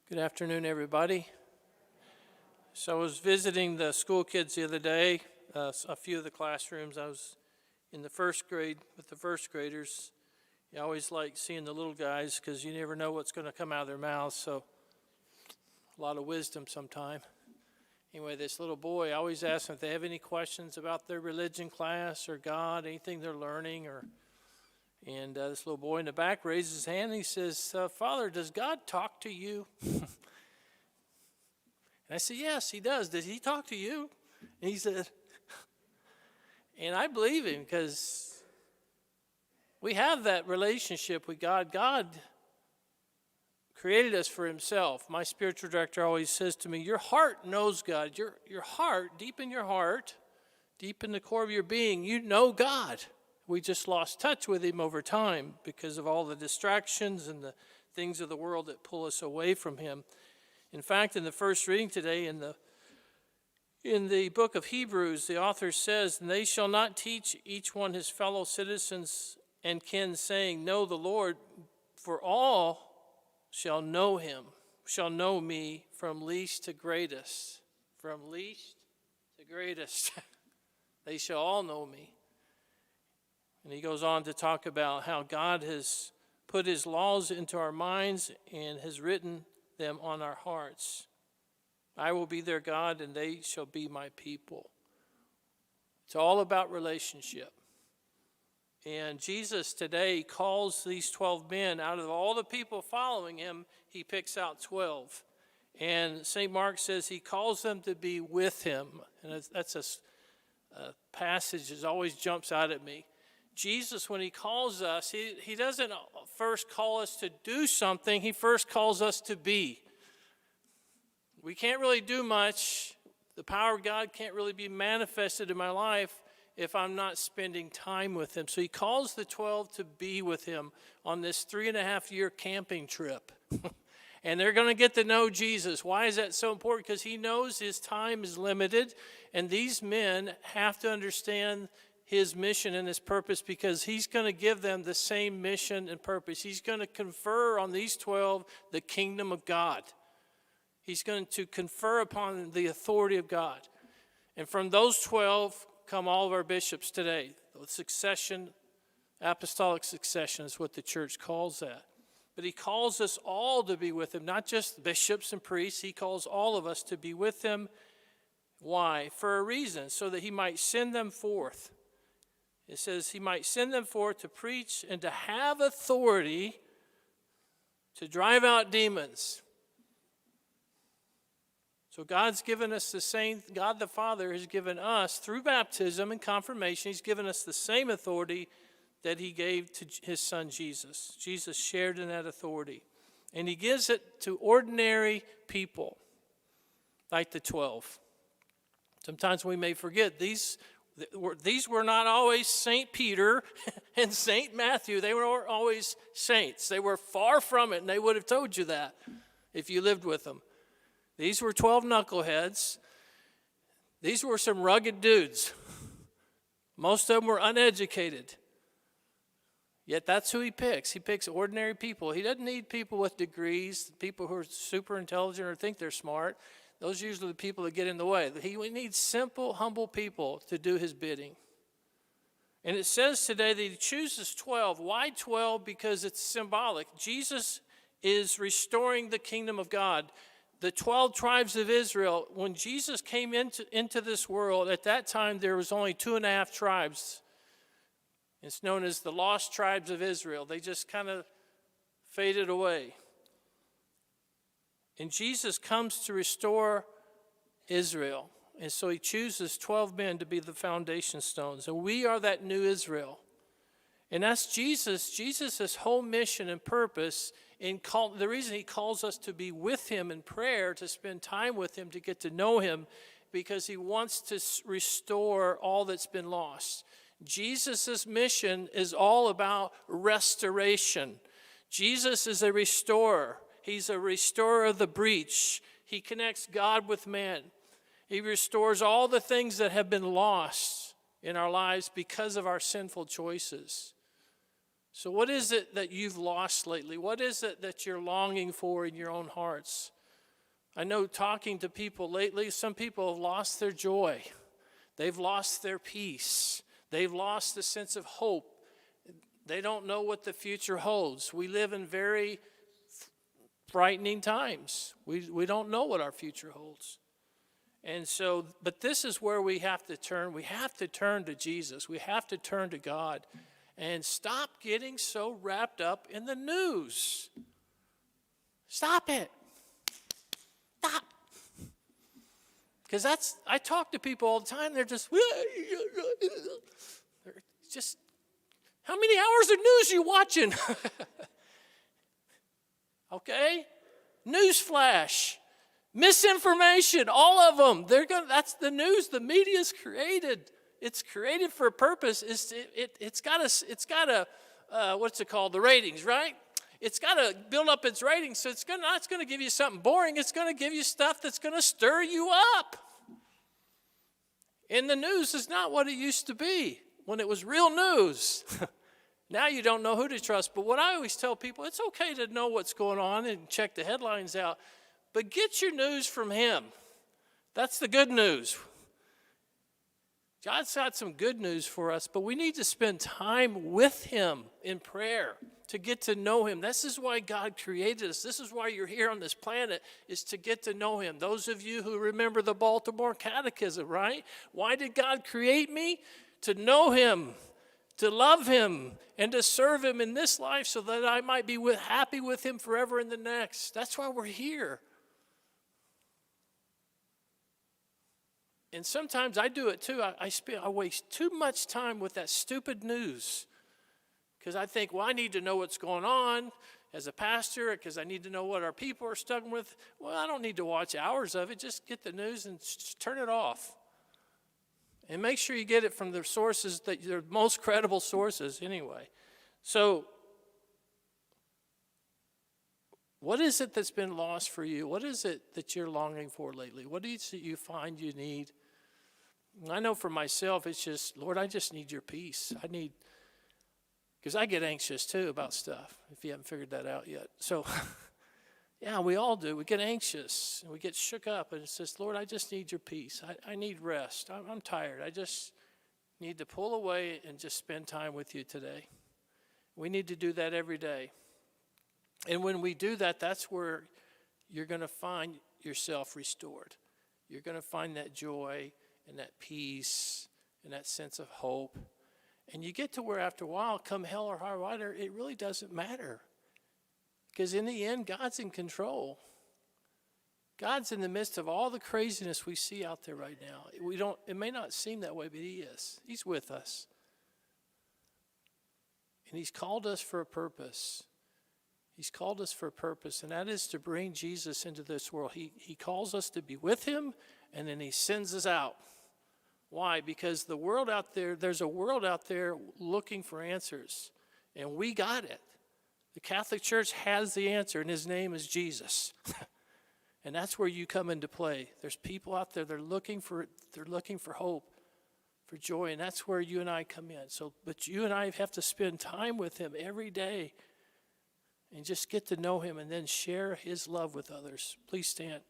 Good afternoon, everybody. So I was visiting the school kids the other day, a few of the classrooms. I was in the first grade with the first graders. You always like seeing the little guys because you never know what's going to come out of their mouths, so a lot of wisdom sometime. Anyway, this little boy, I always ask them if they have any questions about their religion class or God, anything they're learning, and this little boy in the back raises his hand and he says, Father, does God talk to you? And I said, yes, he does. Does he talk to you? And he said, and I believe him because we have that relationship with God. God created us for himself. My spiritual director always says to me, your heart knows God. Your heart, deep in your heart, deep in the core of your being, you know God. We just lost touch with him over time because of all the distractions and the things of the world that pull us away from him. In fact, in the first reading today, in the book of Hebrews, the author says, and they shall not teach each one his fellow citizens and kin, saying, know the Lord, for all shall know him, shall know me from least to greatest. From least to greatest. They shall all know me. And he goes on to talk about how God has put his laws into our minds and has written them on our hearts. I will be their God and they shall be my people. It's all about relationship. And Jesus today calls these 12 men, out of all the people following him, he picks out 12. And St. Mark says he calls them to be with him. And that's a passage that always jumps out at me. Jesus, when he calls us, he doesn't first call us to do something. He first calls us to be. We can't really do much. The power of God can't really be manifested in my life if I'm not spending time with him. So he calls the 12 to be with him on this 3.5-year camping trip. And they're going to get to know Jesus. Why is that so important? Because he knows his time is limited, and these men have to understand his mission and his purpose, because he's going to give them the same mission and purpose. He's going to confer on these 12 the kingdom of God. He's going to confer upon the authority of God. And from those 12 come all of our bishops today. The succession, apostolic succession is what the church calls that. But he calls us all to be with him, not just bishops and priests. He calls all of us to be with him. Why? For a reason, so that he might send them forth. It says he might send them forth to preach and to have authority to drive out demons. So God's given us the same, God the Father has given us, through baptism and confirmation, he's given us the same authority that he gave to his son Jesus. Jesus shared in that authority. And he gives it to ordinary people, like the 12. Sometimes we may forget these were not always St. Peter and St. Matthew. They were always saints. They were far from it, and they would have told you that if you lived with them. These were 12 knuckleheads. These were some rugged dudes. Most of them were uneducated. Yet that's who he picks. He picks ordinary people. He doesn't need people with degrees, people who are super intelligent or think they're smart. Those are usually the people that get in the way. He needs simple, humble people to do his bidding. And it says today that he chooses 12. Why 12? Because it's symbolic. Jesus is restoring the kingdom of God. The 12 tribes of Israel, when Jesus came into this world, at that time there was only 2.5 tribes. It's known as the lost tribes of Israel. They just kind of faded away. And Jesus comes to restore Israel. And so he chooses 12 men to be the foundation stones. And we are that new Israel. And that's Jesus. Jesus' whole mission and purpose, the reason he calls us to be with him in prayer, to spend time with him, to get to know him, because he wants to restore all that's been lost. Jesus' mission is all about restoration. Jesus is a restorer. He's a restorer of the breach. He connects God with man. He restores all the things that have been lost in our lives because of our sinful choices. So what is it that you've lost lately? What is it that you're longing for in your own hearts? I know talking to people lately, some people have lost their joy. They've lost their peace. They've lost the sense of hope. They don't know what the future holds. We live in very frightening times. We don't know what our future holds. And so, but this is where we have to turn. We have to turn to Jesus. We have to turn to God and stop getting so wrapped up in the news. Stop it. Stop. Because I talk to people all the time. They're just, how many hours of news are you watching? Okay? Newsflash. Misinformation, all of them. That's the news the media's created. It's created for a purpose. It's got what's it called? The ratings, right? It's got to build up its ratings. So it's not going to give you something boring. It's going to give you stuff that's going to stir you up. And the news is not what it used to be when it was real news. Now you don't know who to trust. But what I always tell people, it's okay to know what's going on and check the headlines out. But get your news from him. That's the good news. God's got some good news for us, but we need to spend time with him in prayer to get to know him. This is why God created us. This is why you're here on this planet, is to get to know him. Those of you who remember the Baltimore Catechism, right? Why did God create me? To know him, to love him, and to serve him in this life so that I might be happy with him forever in the next. That's why we're here. And sometimes I do it too. I waste too much time with that stupid news because I think, well, I need to know what's going on as a pastor because I need to know what our people are struggling with. Well, I don't need to watch hours of it. Just get the news and turn it off. And make sure you get it from the sources that are most credible sources anyway. So what is it that's been lost for you? What is it that you're longing for lately? What is it you find you need? I know for myself, it's just, Lord, I just need your peace. Because I get anxious too about stuff, if you haven't figured that out yet. So, yeah, we all do. We get anxious, and we get shook up, and it's just, Lord, I just need your peace. I need rest. I'm tired. I just need to pull away and just spend time with you today. We need to do that every day. And when we do that, that's where you're going to find yourself restored. You're going to find that joy and that peace and that sense of hope. And you get to where after a while, come hell or high water, it really doesn't matter. Because in the end, God's in control. God's in the midst of all the craziness we see out there right now. It may not seem that way, but he is. He's with us. And he's called us for a purpose. He's called us for a purpose, and that is to bring Jesus into this world. He calls us to be with him, and then he sends us out. Why? Because the world out there, there's a world out there looking for answers, and we got it. The Catholic Church has the answer, and his name is Jesus. And that's where you come into play. There's people out there, they're looking for hope, for joy, and that's where you and I come in. But you and I have to spend time with him every day and just get to know him and then share his love with others. Please stand.